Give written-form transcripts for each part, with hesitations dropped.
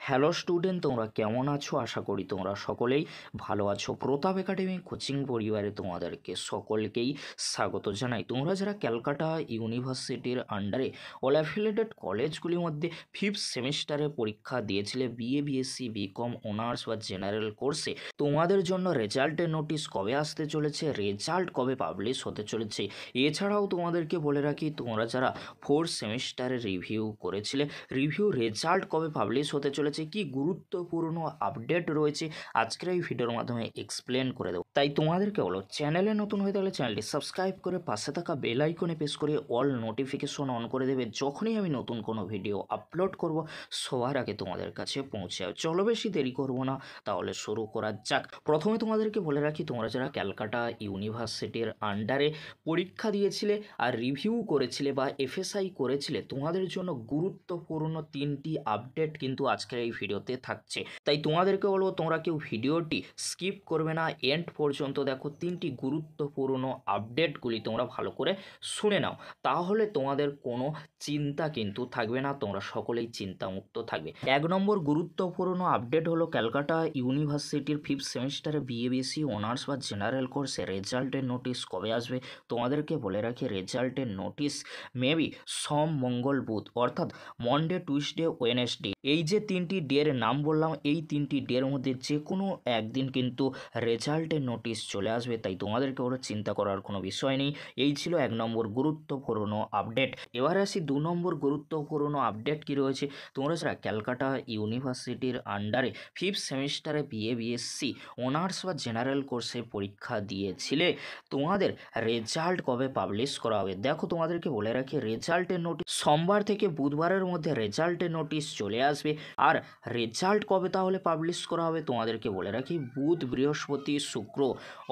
Hello student, তোমরা কেমন আছো? আশা করি তোমরা সকলেই ভালো আছো। প্রতাপ একাডেমি কোচিং পরিবারে তোমাদেরকে সকলকেই স্বাগত জানাই। তোমরা যারা ক্যালকাটা ইউনিভার্সিটির আন্ডারে অল অ্যাফিলিয়েটেড কলেজগুলির মধ্যে ফিফথ সেমিস্টারে পরীক্ষা দিয়েছিলে বিএ, বিএসসি, বিকম, অনার্স বা জেনারেল কোর্সে, তোমাদের জন্য রেজাল্টের নোটিশ কবে আসতে চলেছে, রেজাল্ট কবে পাবলিশ হতে চলেছে, এছাড়াও তোমাদেরকে বলে রাখি তোমরা যারা ফোর্থ সেমিস্টারে রিভিউ করেছিলে, রিভিউ রেজাল্ট কবে পাবলিশ হতে চলেছে, কি গুরুত্বপূর্ণ আপডেট রয়েছে আজকের এই ভিডিওর মাধ্যমে এক্সপ্লেন করে দেবো। তাই তোমাদেরকে হলো চ্যানেলে নতুন হয়ে থাকলে চ্যানেলটি সাবস্ক্রাইব করে পাশে থাকা বেল আইকনে প্রেস করে অল নোটিফিকেশন অন করে দেবে। যখনই আমি নতুন কোনো ভিডিও আপলোড করব সবার আগে তোমাদের কাছে পৌঁছে যাবে। চলো বেশি দেরি করব না, তাহলে শুরু করা যাক। প্রথমে তোমাদেরকে বলে রাখি তোমরা যারা ক্যালকাটা ইউনিভার্সিটির আন্ডারে পরীক্ষা দিয়েছিলে আর রিভিউ করেছিলে বা এফএসআই করেছিলে, তোমাদের জন্য গুরুত্বপূর্ণ তিনটি আপডেট কিন্তু আজকের এই ভিডিওতে থাকছে। তাই তোমাদেরকে বলবো তোমরা কেউ ভিডিওটি স্কিপ করবে না, এন্ড পর্যন্ত দেখো। তিনটি গুরুত্বপূর্ণ আপডেটগুলি তোমরা ভালো করে শুনে নাও, তাহলে তোমাদের কোনো চিন্তা কিন্তু থাকবে না, তোমরা সকলেই চিন্তামুক্ত থাকবে। এক নম্বর গুরুত্বপূর্ণ আপডেট হলো ক্যালকাটা ইউনিভার্সিটির ফিফথ সেমিস্টারে বিএ, বিএসসি, অনার্স বা জেনারেল কোর্সে রেজাল্টের নোটিশ কবে আসবে। তোমাদেরকে বলে রাখি রেজাল্টের নোটিশ মেবি সোম, মঙ্গল, বুধ, অর্থাৎ মনডে, টুইসডে, ওয়েনেসডে, এই যে তিনটি ডের নাম বললাম, এই তিনটি ডের মধ্যে যে কোনো একদিন কিন্তু রেজাল্টের নোটিশ চলে আসবে। তাই তোমাদেরকে ওরা চিন্তা করার কোনো বিষয় নেই। এই ছিল এক নম্বর গুরুত্বপূর্ণ আপডেট। এবারে আসি দু নম্বর গুরুত্বপূর্ণ আপডেট কি রয়েছে। তোমরা যারা ক্যালকাটা ইউনিভার্সিটির আন্ডারে ফিফথ সেমিস্টারে বিএ, বিএসসি, অনার্স বা জেনারেল কোর্সে পরীক্ষা দিয়েছিলে, তোমাদের রেজাল্ট কবে পাবলিশ করা হবে। দেখো তোমাদেরকে বলে রাখি রেজাল্টের নোটিশ সোমবার থেকে বুধবারের মধ্যে রেজাল্টের নোটিশ চলে আসবে। আর রেজাল্ট কবে তাহলে পাবলিশ করা হবে তোমাদেরকে বলে রাখি বুধ, বৃহস্পতি, শুক্র,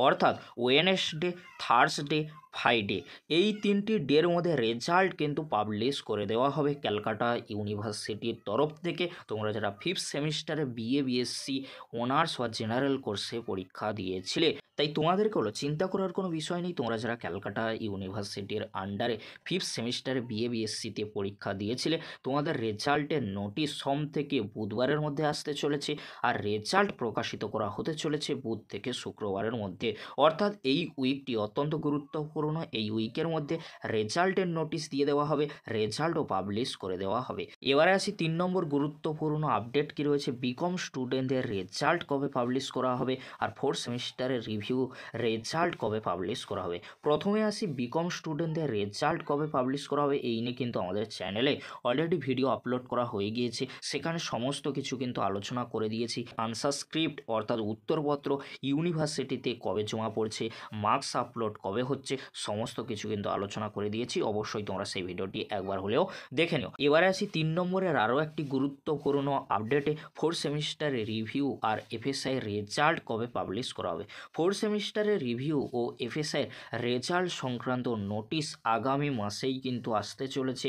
অর্থাৎ ওয়েনেসডে, থার্সডে, ফ্রাইডে, এই তিনটি ডের মধ্যে রেজাল্ট কিন্তু পাবলিশ করে দেওয়া হবে ক্যালকাটা ইউনিভার্সিটির তরফ থেকে। তোমরা যারা ফিফথ সেমিস্টারে বিএ, বিএসসি, অনার্স বা জেনারেল কোর্সে পরীক্ষা দিয়েছিলে, তাই তোমাদেরকে হলো চিন্তা করার কোনো বিষয় নেই। তোমরা যারা ক্যালকাটা ইউনিভার্সিটির আন্ডারে ফিফথ সেমিস্টারে বিএ, বিএসসিতে পরীক্ষা দিয়েছিলে, তোমাদের রেজাল্টের নোটিশ সোম থেকে বুধবারের মধ্যে আসতে চলেছে। আর রেজাল্ট প্রকাশিত করা হতে চলেছে বুধ থেকে শুক্রবারের মধ্যে, অর্থাৎ এই উইকটি অত্যন্ত গুরুত্বপূর্ণ। এই উইকের মধ্যে রেজাল্টের নোটিশ দিয়ে দেওয়া হবে, রেজাল্টও পাবলিশ করে দেওয়া হবে। এবারে আসি তিন নম্বর গুরুত্বপূর্ণ আপডেট কি রয়েছে। বিকম স্টুডেন্টদের রেজাল্ট কবে পাবলিশ করা হবে আর ফোর্থ সেমিস্টারের রিভিউ রেজাল্ট কবে পাবলিশ করা হবে। প্রথমে আসি বিকম স্টুডেন্টদের রেজাল্ট কবে পাবলিশ করা হবে। এই নিয়ে কিন্তু আমাদের চ্যানেলে অলরেডি ভিডিও আপলোড করা হয়ে গিয়েছে, সেখানে সমস্ত কিছু কিন্তু আলোচনা করে দিয়েছি। আনসার স্ক্রিপ্ট অর্থাৎ উত্তরপত্র ইউনিভার্সিটিতে কবে জমা পড়ছে, মার্কস আপলোড কবে হচ্ছে, সমস্ত কিছু কিন্তু আলোচনা করে দিয়েছি। অবশ্যই তোমরা সেই ভিডিওটি একবার হলেও দেখে নিও। এবারে আসি তিন নম্বরের আরও একটি গুরুত্বপূর্ণ আপডেটে, ফোর্থ সেমিস্টারের রিভিউ আর এফএসআই রেজাল্ট কবে পাবলিশ করা হবে। ফোর্থ সেমিস্টারের রিভিউ ও এফএসআই রেজাল্ট সংক্রান্ত নোটিশ আগামী মাসেই কিন্তু আসতে চলেছে।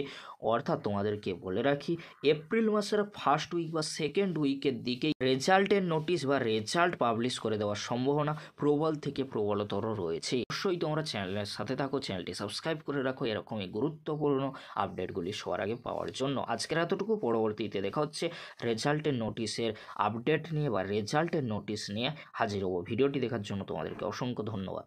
অর্থাৎ তোমাদেরকে বলে রাখি এপ্রিল মাসের ফার্স্ট উইক বা সেকেন্ড উইকের দিকেই রেজাল্টের নোটিশ বা রেজাল্ট পাবলিশ করে দেওয়ার সম্ভাবনা প্রবল থেকে প্রবলতর রয়েছে। অবশ্যই তোমরা চ্যানেলের সাথে থাকো, চ্যানেলটি সাবস্ক্রাইব করে রাখো এরকমই গুরুত্বপূর্ণ আপডেটগুলি সবার আগে পাওয়ার জন্য। আজকের এতটুকু, পরবর্তীতে দেখা হচ্ছে রেজাল্টের নোটিশের আপডেট নিয়ে বা রেজাল্টের নোটিশ নিয়ে হাজির হবো। ভিডিওটি দেখার জন্য তোমাদেরকে অসংখ্য ধন্যবাদ।